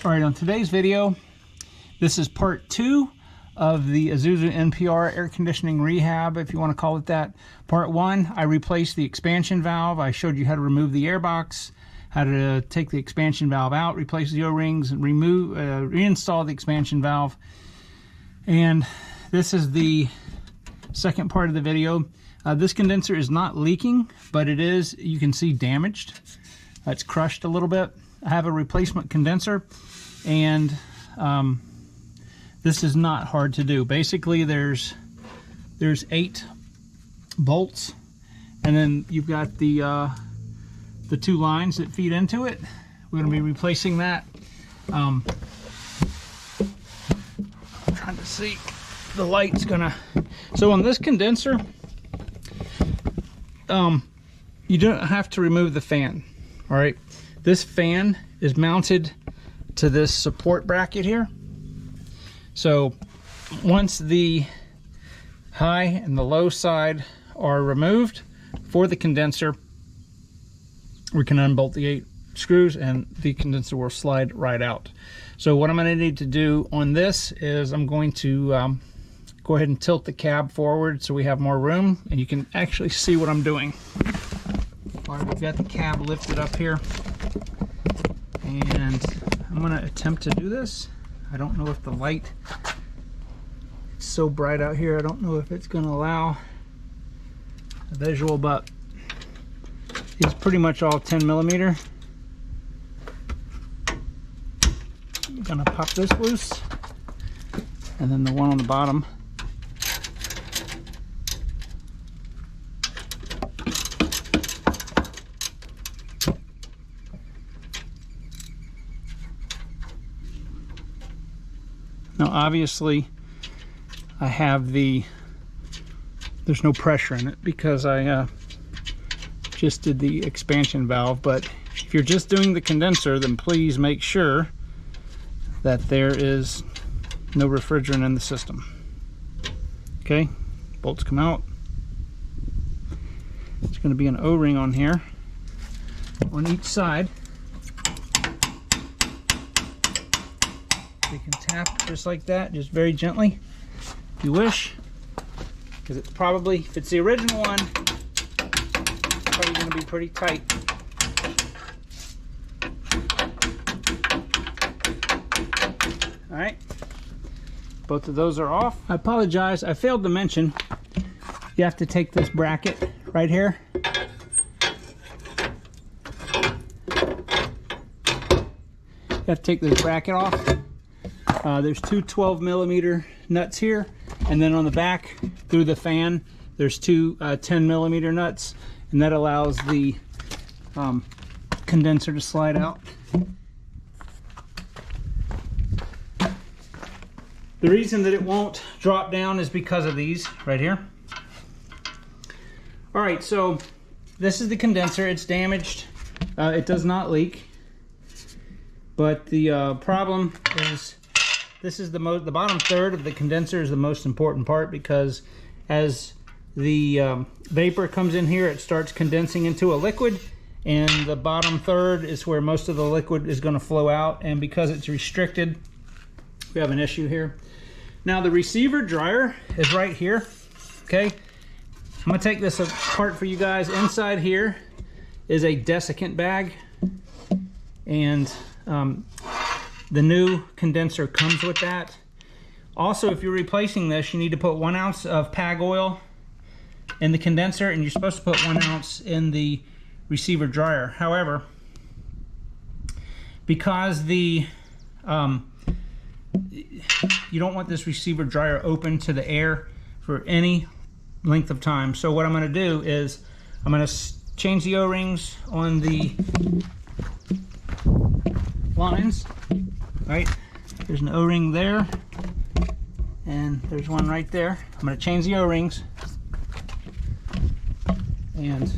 All right, on today's video, this is part 2 of the Isuzu NPR air conditioning rehab, if you want to call it that. Part 1, I replaced the expansion valve. I showed you how to remove the air box, how to take the expansion valve out, replace the O-rings, and reinstall the expansion valve. And this is the second part of the video. This condenser is not leaking, but it is, you can see, damaged. It's crushed a little bit. I have a replacement condenser, and this is not hard to do. Basically, there's 8 bolts, and then you've got the 2 lines that feed into it. We're going to be replacing that. I'm trying to see, the light's gonna. So on this condenser, you don't have to remove the fan. All right, this fan is mounted to this support bracket here. So once the high and the low side are removed for the condenser, we can unbolt the 8 screws and the condenser will slide right out. So what I'm going to need to do on this is I'm going to go ahead and tilt the cab forward so we have more room and you can actually see what I'm doing. All right, we've got the cab lifted up here, and I'm going to attempt to do this. I don't know if the light, it's so bright out here, I don't know if it's going to allow a visual, but it's pretty much all 10 millimeter. I'm going to pop this loose, and then the one on the bottom. Now obviously I have there's no pressure in it because I just did the expansion valve, but if you're just doing the condenser, then please make sure that there is no refrigerant in the system. Okay, bolts come out. There's going to be an O-ring on here on each side. You can tap just like that, just very gently if you wish, because it's probably, if it's the original one, it's probably going to be pretty tight. All right, both of those are off. I apologize, I failed to mention you have to take this bracket right here. You have to take this bracket off. There's 2 12 millimeter nuts here, and then on the back through the fan there's 2 10 millimeter nuts, and that allows the condenser to slide out. The reason that it won't drop down is because of these right here. All right, so this is the condenser. It's damaged. It does not leak, but the problem is this is the bottom third of the condenser is the most important part, because as the vapor comes in here, it starts condensing into a liquid, and the bottom third is where most of the liquid is going to flow out, and because it's restricted, we have an issue here. Now the receiver dryer is right here. Okay, I'm going to take this apart for you guys. Inside here is a desiccant bag, and the new condenser comes with that. Also, if you're replacing this, you need to put 1 ounce of PAG oil in the condenser, and you're supposed to put 1 ounce in the receiver dryer. However, because you don't want this receiver dryer open to the air for any length of time. So what I'm going to do is I'm going to change the O-rings on the lines. Right, there's an O-ring there, and there's one right there. I'm going to change the O-rings, and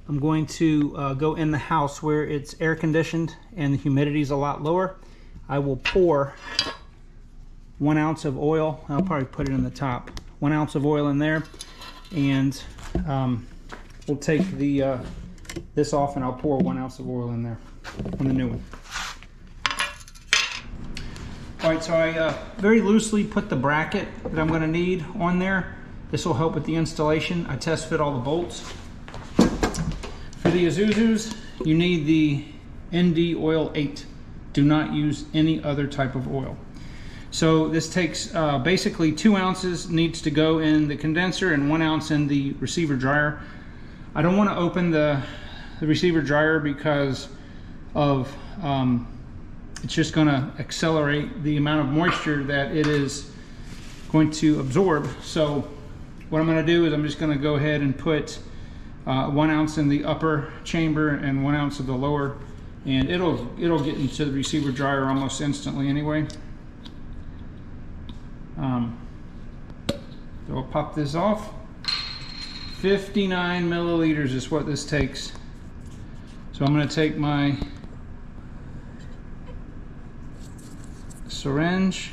I'm going to go in the house where it's air conditioned and the humidity is a lot lower. I will pour 1 ounce of oil. I'll probably put it in the top. 1 ounce of oil in there, and we'll take the this off, and I'll pour 1 ounce of oil in there on the new one. All right, so I very loosely put the bracket that I'm going to need on there. This will help with the installation. I test fit all the bolts. For the Isuzus, you need the ND Oil 8. Do not use any other type of oil. So this takes basically 2 ounces needs to go in the condenser and 1 ounce in the receiver dryer. I don't want to open the receiver dryer because of it's just going to accelerate the amount of moisture that it is going to absorb. So what I'm going to do is I'm just going to go ahead and put 1 ounce in the upper chamber and 1 ounce of the lower, and it'll get into the receiver dryer almost instantly anyway. So I'll pop this off. 59 milliliters is what this takes. So I'm going to take my syringe,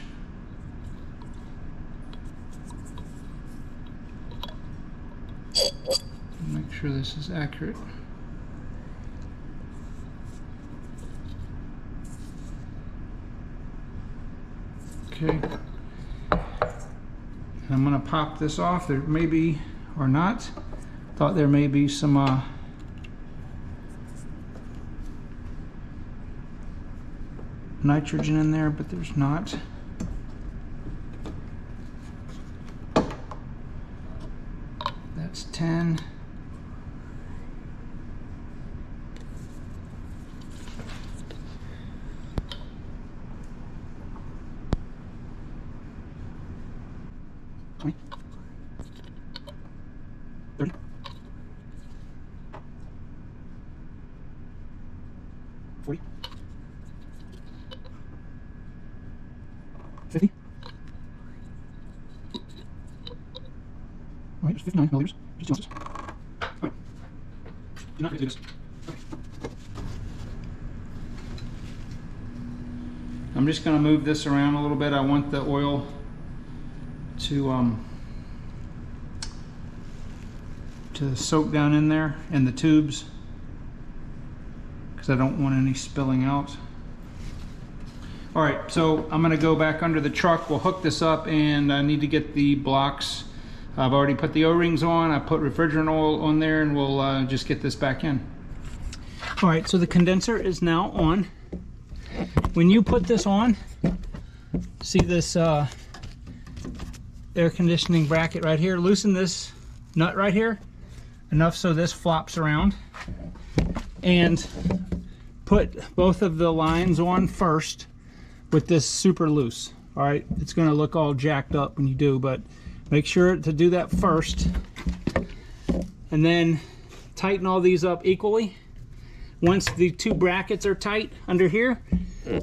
make sure this is accurate. Okay. And I'm going to pop this off. There may be, or not, thought there may be some nitrogen in there, but there's not. That's 10. All right, there's 59 milliliters, just 2 ounces. All right, you're not going to do this. Okay. I'm just going to move this around a little bit. I want the oil to soak down in there in the tubes because I don't want any spilling out. All right, so I'm going to go back under the truck. We'll hook this up, and I need to get the blocks. I've already put the O-rings on. I put refrigerant oil on there, and we'll just get this back in. All right, so the condenser is now on. When you put this on, see this air conditioning bracket right here? Loosen this nut right here enough so this flops around, and put both of the lines on first with this super loose. All right, it's going to look all jacked up when you do, but make sure to do that first, and then tighten all these up equally. Once the 2 brackets are tight under here,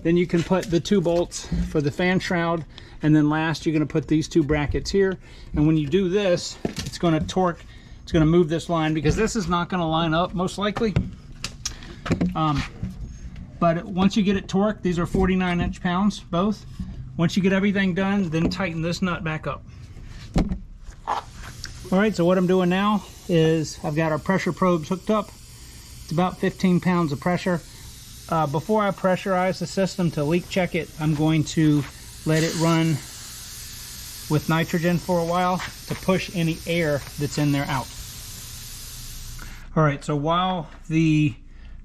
then you can put the 2 bolts for the fan shroud, and then last you're going to put these 2 brackets here. And when you do this, it's going to torque, it's going to move this line because this is not going to line up most likely. But once you get it torqued, these are 49 inch-pounds both. Once you get everything done, then tighten this nut back up. All right, so what I'm doing now is I've got our pressure probes hooked up. It's about 15 pounds of pressure. Before I pressurize the system to leak check it, I'm going to let it run with nitrogen for a while to push any air that's in there out. All right, so while the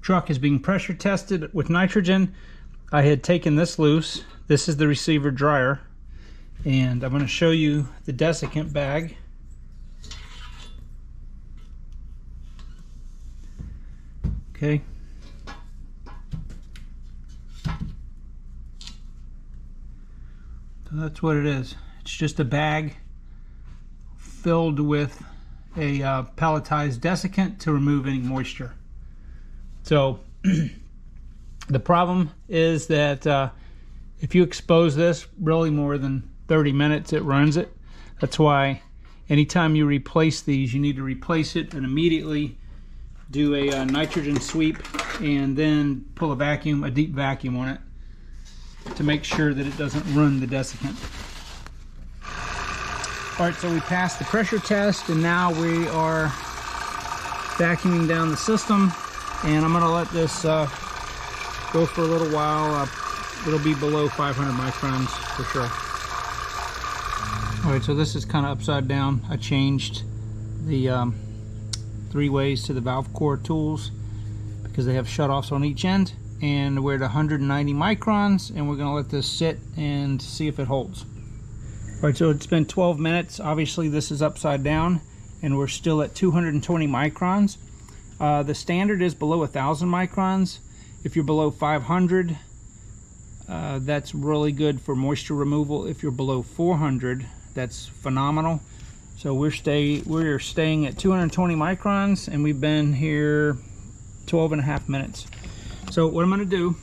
truck is being pressure tested with nitrogen, I had taken this loose. This is the receiver dryer, and I'm going to show you the desiccant bag. Okay. So that's what it is. It's just a bag filled with a pelletized desiccant to remove any moisture. So the problem is that if you expose this really more than 30 minutes, it runs it. That's why anytime you replace these, you need to replace it and immediately do a nitrogen sweep, and then pull a deep vacuum on it to make sure that it doesn't run the desiccant. All right, so we passed the pressure test, and now we are vacuuming down the system, and I'm going to let this go for a little while. it'll be below 500 microns for sure. All right, so this is kind of upside down. I changed the 3 ways to the valve core tools because they have shutoffs on each end, and we're at 190 microns, and we're going to let this sit and see if it holds. All right, so it's been 12 minutes. Obviously this is upside down and we're still at 220 microns. The standard is below 1,000 microns. If you're below 500, that's really good for moisture removal. If you're below 400, that's phenomenal. So we're staying at 220 microns, and we've been here 12 and a half minutes. So what I'm going to do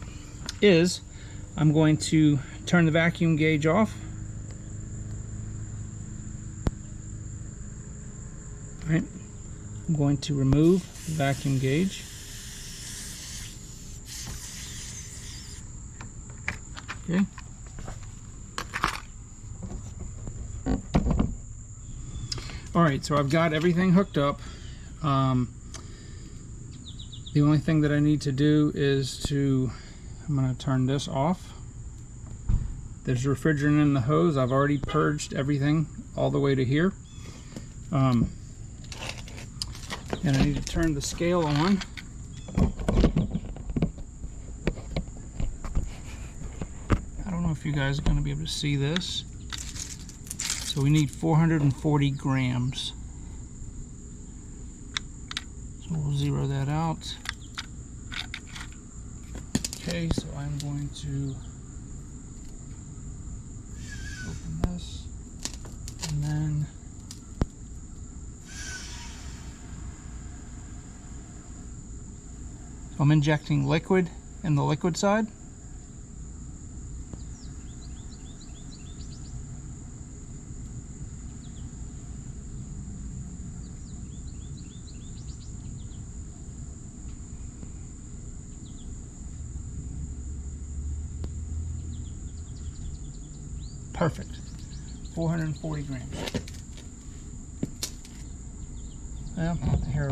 is I'm going to turn the vacuum gauge off. All right, I'm going to remove the vacuum gauge. Okay. All right, so I've got everything hooked up. The only thing that I need to do is I'm going to turn this off. There's refrigerant in the hose. I've already purged everything all the way to here. And I need to turn the scale on. I don't know if you guys are going to be able to see this. So we need 440 grams. So we'll zero that out. Okay, so I'm going to open this, and then so I'm injecting liquid in the liquid side. Perfect. 440 grams. Well, here.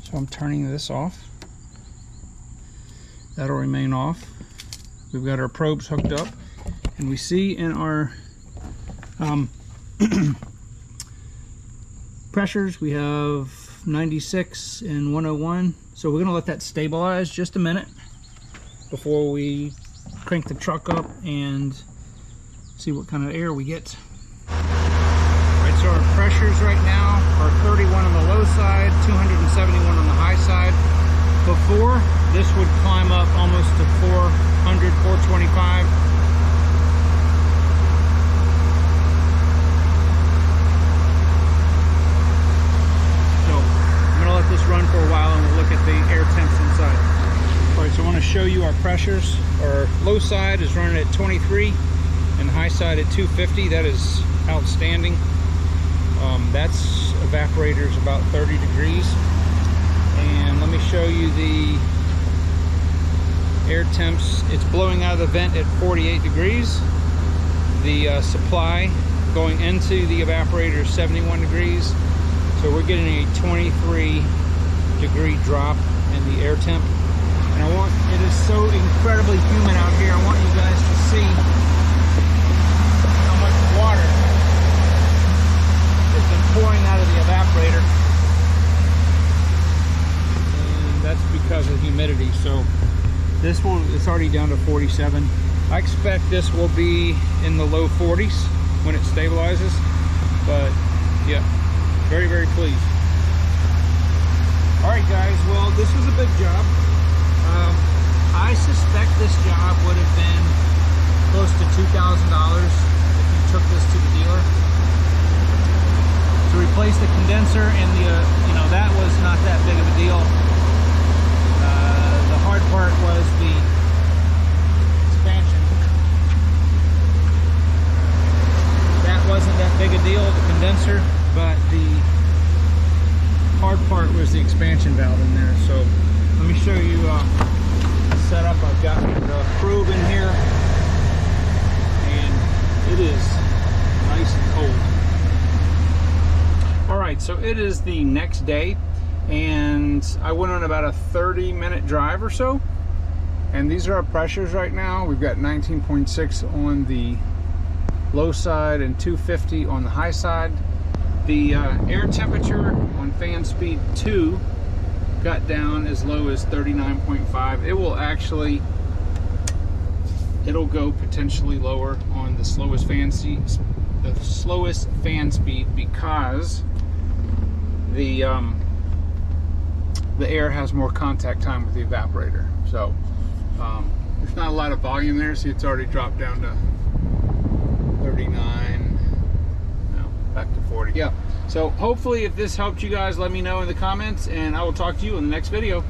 So I'm turning this off. That'll remain off. We've got our probes hooked up, and we see in our pressures we have 96 and 101. So we're going to let that stabilize just a minute before we crank the truck up and see what kind of air we get. Alright, so our pressures right now are 31 on the low side, 271 on the high side. Before, this would climb up almost to 400, 425. So I'm going to let this run for a while and we'll look at the air temps inside. Alright, so I want to show you our pressures. Our low side is running at 23 and high side at 250. That is outstanding. That's evaporators about 30 degrees. And let me show you the air temps. It's blowing out of the vent at 48 degrees. The supply going into the evaporator is 71 degrees. So we're getting a 23 degree drop in the air temp. And it is so incredibly humid out here. I want you guys to see how much water has been pouring out of the evaporator. And that's because of humidity. So it's already down to 47. I expect this will be in the low 40s when it stabilizes. But yeah, very, very pleased. All right, guys, well, this was a big job. I suspect this job would have been close to $2,000 if you took this to the dealer. To replace the condenser and that was not that big of a deal. The hard part was the expansion. That wasn't that big a deal, the condenser, but the hard part was the expansion valve in there. So let me show you setup. I've got the probe in here, and it is nice and cold. All right, so it is the next day, and I went on about a 30-minute drive or so, And these are our pressures right now. We've got 19.6 on the low side and 250 on the high side. The air temperature on fan speed 2 got down as low as 39.5. It will actually, it'll go potentially lower on the slowest fan speed, because the air has more contact time with the evaporator. So there's not a lot of volume there. See, it's already dropped down to 39. No, back to 40. Yeah. So hopefully if this helped you guys, let me know in the comments, and I will talk to you in the next video.